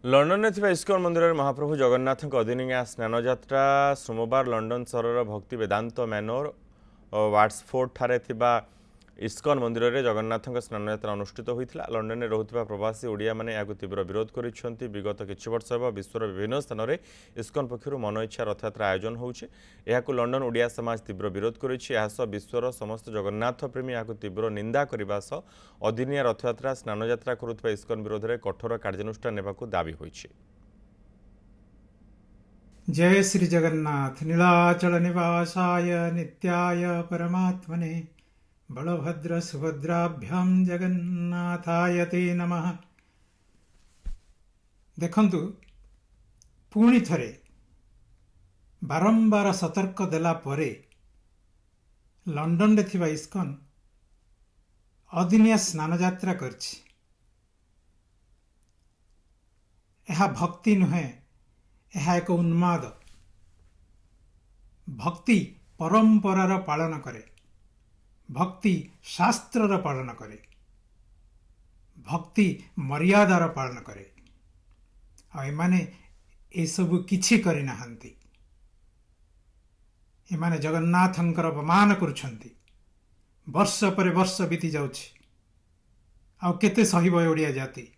London में इस्कन मंदिर में महाप्रभु जगन्नाथ अदिनिया स्नानयात्रा सोमवार लंडन सहर भक्ति वेदांत मैनोर वाट्सफोर्ड ठारे इस्कन मंदिर में जगन्नाथ स्नानयात्रा अनुष्ठित होता। लंडन में रोकता प्रवासी ओडिया मैंने यहाँ तीव्र विरोध कर विगत किछि वर्ष हे विश्वर विभिन्न स्थान में इस्कन पक्षर मन इच्छा रथयात्रा आयोजन होउछे। लंडन ओडिया समाज तीव्र विरोध कर विश्वर समस्त जगन्नाथ प्रेमी यहाँ तीव्र निंदा करने सह अदिनिया रथयात्रा स्नानयात्रा करुवा इस्कन विरोध में कठोर कार्यानुष्ठान नेबाकू दाबी होइछे। जय श्री जगन्नाथ नीलाचल निवासाय नित्याय परमात्मने बलभद्र सुभद्राभ्याम जगन्नाथाय ते नमः। देखंतु पुणी थरे बारंबार सतर्क देला परे लंडन रे थिबा इस्कन अदिनिया स्नान यात्रा करछि। यह भक्ति नुहे, यह एक उन्माद। भक्ति परंपरार पालन करे, भक्ति शास्त्रर पालन करे, भक्ति मर्यादार पालन करे। एमाने ए सबु किछि करि नाहंती। एमाने जगन्नाथंकर अपमान करुछंती। वर्ष पर वर्ष बीती जाउछि। आ केते सहिब ओडिया जाति।